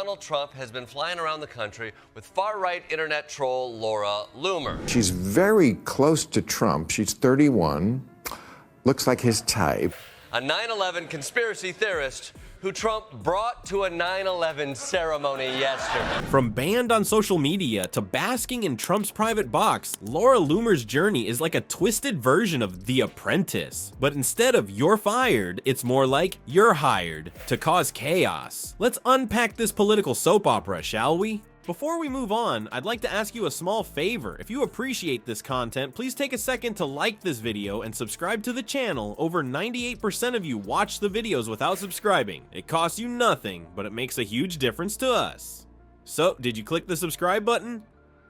Donald Trump has been flying around the country with far-right internet troll Laura Loomer. She's very close to Trump. She's 31, looks like his type. A 9/11 conspiracy theorist who Trump brought to a 9/11 ceremony yesterday. From banned on social media to basking in Trump's private box, Laura Loomer's journey is like a twisted version of The Apprentice. But instead of "you're fired," it's more like "you're hired" to cause chaos. Let's unpack this political soap opera, shall we? Before we move on, I'd like to ask you a small favor. If you appreciate this content, please take a second to like this video and subscribe to the channel. Over 98% of you watch the videos without subscribing. It costs you nothing, but it makes a huge difference to us. So, did you click the subscribe button?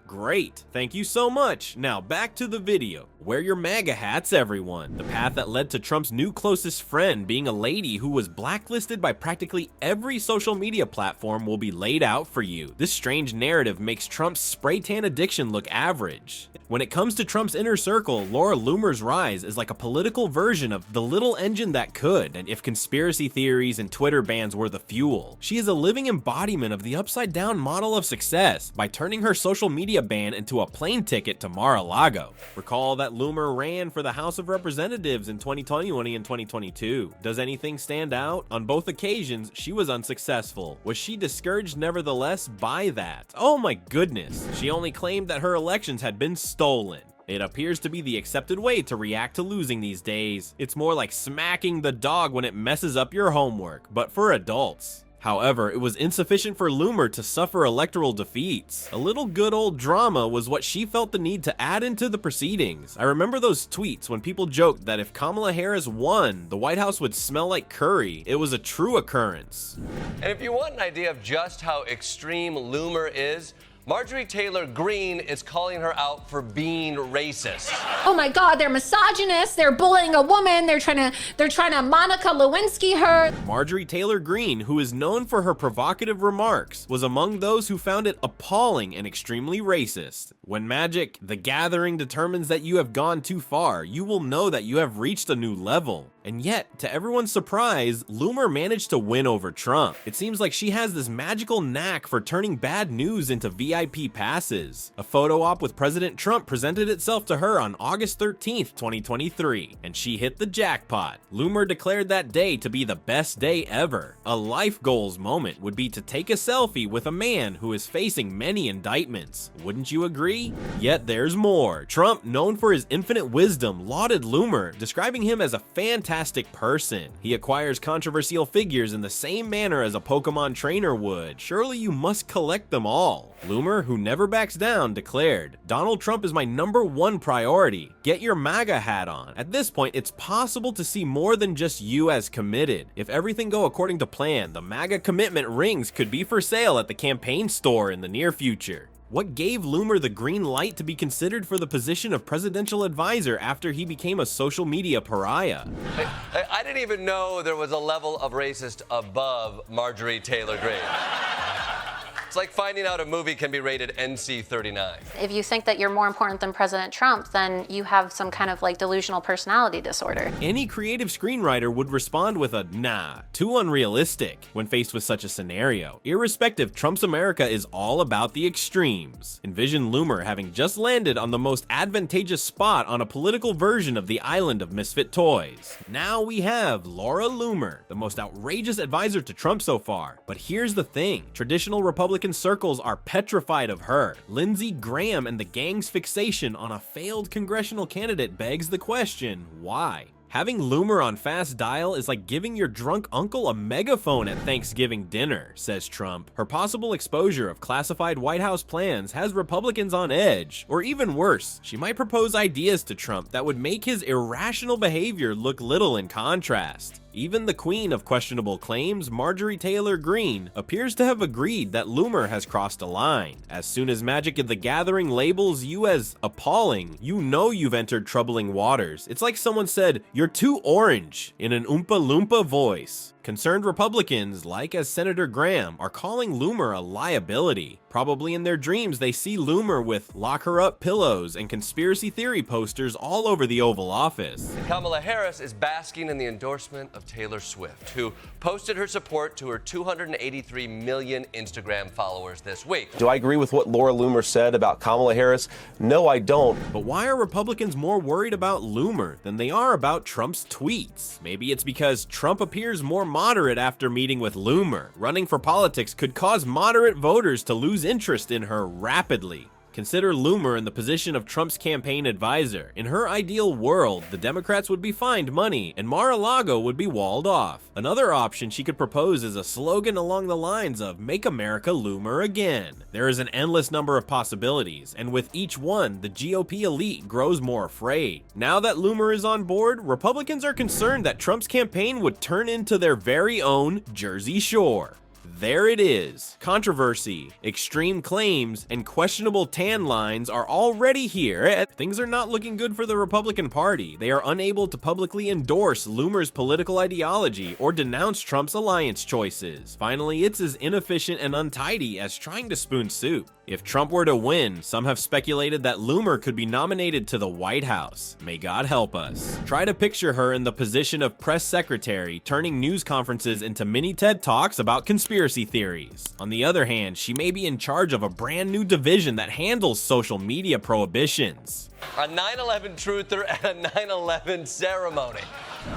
Great, thank you so much. Now back to the video. Wear your MAGA hats, everyone. The path that led to Trump's new closest friend being a lady who was blacklisted by practically every social media platform will be laid out for you. This strange narrative makes Trump's spray tan addiction look average. When it comes to Trump's inner circle, Laura Loomer's rise is like a political version of the little engine that could, and if conspiracy theories and Twitter bans were the fuel. She is a living embodiment of the upside down model of success by turning her social media ban into a plane ticket to Mar-a-Lago. Recall that Loomer ran for the House of Representatives in 2020 and 2022. Does anything stand out? On both occasions, she was unsuccessful. Was she discouraged nevertheless by that? Oh my goodness. She only claimed that her elections had been stolen. It appears to be the accepted way to react to losing these days. It's more like smacking the dog when it messes up your homework, but for adults. However, it was insufficient for Loomer to suffer electoral defeats. A little good old drama was what she felt the need to add into the proceedings. I remember those tweets when people joked that if Kamala Harris won, the White House would smell like curry. It was a true occurrence. And if you want an idea of just how extreme Loomer is, Marjorie Taylor Greene is calling her out for being racist. Oh my God, they're misogynists. They're bullying a woman. They're trying to Monica Lewinsky her. Marjorie Taylor Greene, who is known for her provocative remarks, was among those who found it appalling and extremely racist. When Magic, the Gathering, determines that you have gone too far, you will know that you have reached a new level. And yet, to everyone's surprise, Loomer managed to win over Trump. It seems like she has this magical knack for turning bad news into VIP passes. A photo op with President Trump presented itself to her on August 13th, 2023, and she hit the jackpot. Loomer declared that day to be the best day ever. A life goals moment would be to take a selfie with a man who is facing many indictments. Wouldn't you agree? Yet there's more. Trump, known for his infinite wisdom, lauded Loomer, describing him as a fantastic person. He acquires controversial figures in the same manner as a Pokemon trainer would. Surely you must collect them all. Loomer, who never backs down, declared, "Donald Trump is my #1 priority. Get your MAGA hat on." At this point, it's possible to see more than just you as committed. If everything go according to plan, the MAGA commitment rings could be for sale at the campaign store in the near future. What gave Loomer the green light to be considered for the position of presidential advisor after he became a social media pariah? I didn't even know there was a level of racist above Marjorie Taylor Greene. It's like finding out a movie can be rated NC-39. If you think that you're more important than President Trump, then you have some kind of like delusional personality disorder. Any creative screenwriter would respond with a "nah, too unrealistic" when faced with such a scenario. Irrespective, Trump's America is all about the extremes. Envision Loomer having just landed on the most advantageous spot on a political version of the island of misfit toys. Now we have Laura Loomer, the most outrageous advisor to Trump so far. But here's the thing, traditional Republican circles are petrified of her. Lindsey Graham and the gang's fixation on a failed congressional candidate begs the question, why? Having Loomer on fast dial is like giving your drunk uncle a megaphone at Thanksgiving dinner, says Trump. Her possible exposure of classified White House plans has Republicans on edge. Or even worse, she might propose ideas to Trump that would make his irrational behavior look little in contrast. Even the queen of questionable claims, Marjorie Taylor Greene, appears to have agreed that Loomer has crossed a line. As soon as Magic of the Gathering labels you as appalling, you know you've entered troubling waters. It's like someone said, "You're too orange," in an Oompa Loompa voice. Concerned Republicans, like as Senator Graham, are calling Loomer a liability. Probably in their dreams, they see Loomer with lock her up pillows and conspiracy theory posters all over the Oval Office. Kamala Harris is basking in the endorsement of Taylor Swift, who posted her support to her 283 million Instagram followers this week. Do I agree with what Laura Loomer said about Kamala Harris? No, I don't. But why are Republicans more worried about Loomer than they are about Trump's tweets? Maybe it's because Trump appears more moderate after meeting with Loomer. Running for politics could cause moderate voters to lose interest in her rapidly. Consider Loomer in the position of Trump's campaign advisor. In her ideal world, the Democrats would be fined money and Mar-a-Lago would be walled off. Another option she could propose is a slogan along the lines of "Make America Loomer Again." There is an endless number of possibilities, and with each one, the GOP elite grows more afraid. Now that Loomer is on board, Republicans are concerned that Trump's campaign would turn into their very own Jersey Shore. There it is. Controversy, extreme claims, and questionable tan lines are already here. Things are not looking good for the Republican Party. They are unable to publicly endorse Loomer's political ideology or denounce Trump's alliance choices. Finally, it's as inefficient and untidy as trying to spoon soup. If Trump were to win, some have speculated that Loomer could be nominated to the White House. May God help us. Try to picture her in the position of press secretary, turning news conferences into mini TED Talks about conspiracy theories. On the other hand, she may be in charge of a brand new division that handles social media prohibitions. A 9/11 truther and a 9/11 ceremony.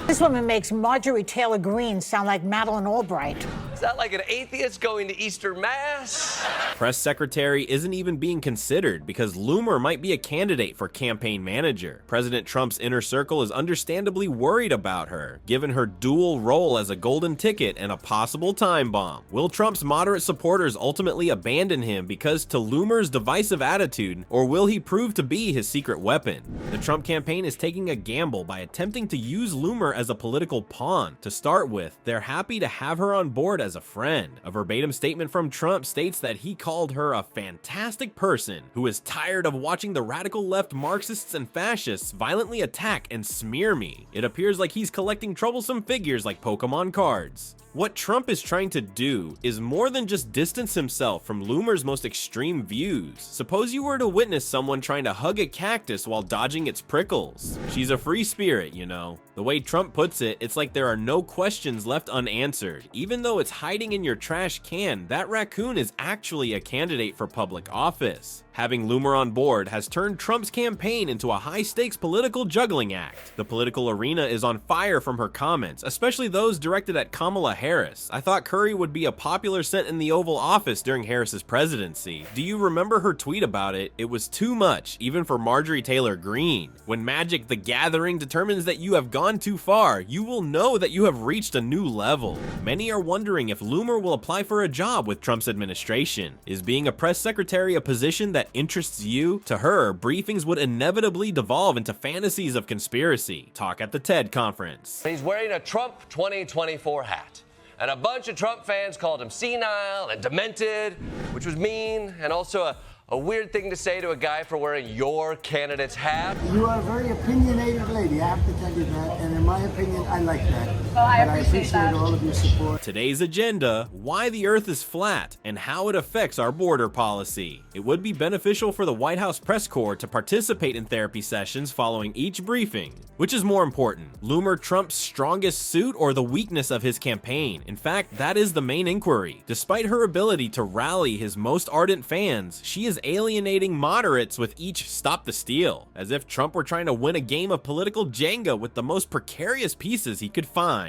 This woman makes Marjorie Taylor Greene sound like Madeleine Albright. Is that like an atheist going to Easter Mass? Press secretary isn't even being considered because Loomer might be a candidate for campaign manager. President Trump's inner circle is understandably worried about her, given her dual role as a golden ticket and a possible time bomb. Will Trump's moderate supporters ultimately abandon him because to Loomer's divisive attitude, or will he prove to be his secret weapon? The Trump campaign is taking a gamble by attempting to use Loomer as a political pawn. To start with, they're happy to have her on board as a friend. A verbatim statement from Trump states that he called her a fantastic person who is tired of watching the radical left Marxists and fascists violently attack and smear me. It appears like he's collecting troublesome figures like Pokemon cards. What Trump is trying to do is more than just distance himself from Loomer's most extreme views. Suppose you were to witness someone trying to hug a cactus while dodging its prickles. She's a free spirit, you know. The way Trump puts it, it's like there are no questions left unanswered. Even though it's hiding in your trash can, that raccoon is actually a candidate for public office. Having Loomer on board has turned Trump's campaign into a high-stakes political juggling act. The political arena is on fire from her comments, especially those directed at Kamala Harris. I thought Curry would be a popular scent in the Oval Office during Harris's presidency. Do you remember her tweet about it? It was too much, even for Marjorie Taylor Greene. When Magic the Gathering determines that you have gone too far, you will know that you have reached a new level. Many are wondering if Loomer will apply for a job with Trump's administration. Is being a press secretary a position that interests you? To her, briefings would inevitably devolve into fantasies of conspiracy. Talk at the TED conference. He's wearing a Trump 2024 hat. And a bunch of Trump fans called him senile and demented, which was mean, and also a weird thing to say to a guy for wearing your candidate's hat. You are a very opinionated lady, I have to tell you that, and in my opinion, I like that. Well, I appreciate that. All of your support. Today's agenda: why the Earth is flat and how it affects our border policy. It would be beneficial for the White House press corps to participate in therapy sessions following each briefing. Which is more important, Loomer Trump's strongest suit or the weakness of his campaign? In fact, that is the main inquiry. Despite her ability to rally his most ardent fans, she is alienating moderates with each "Stop the Steal," as if Trump were trying to win a game of political Jenga with the most precarious pieces he could find.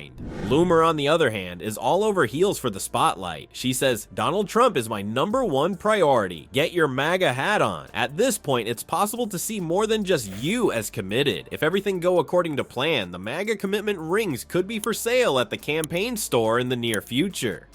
Loomer, on the other hand, is all over heels for the spotlight. She says, "Donald Trump is my #1 priority. Get your MAGA hat on." At this point, it's possible to see more than just you as committed. If everything goes according to plan, the MAGA commitment rings could be for sale at the campaign store in the near future.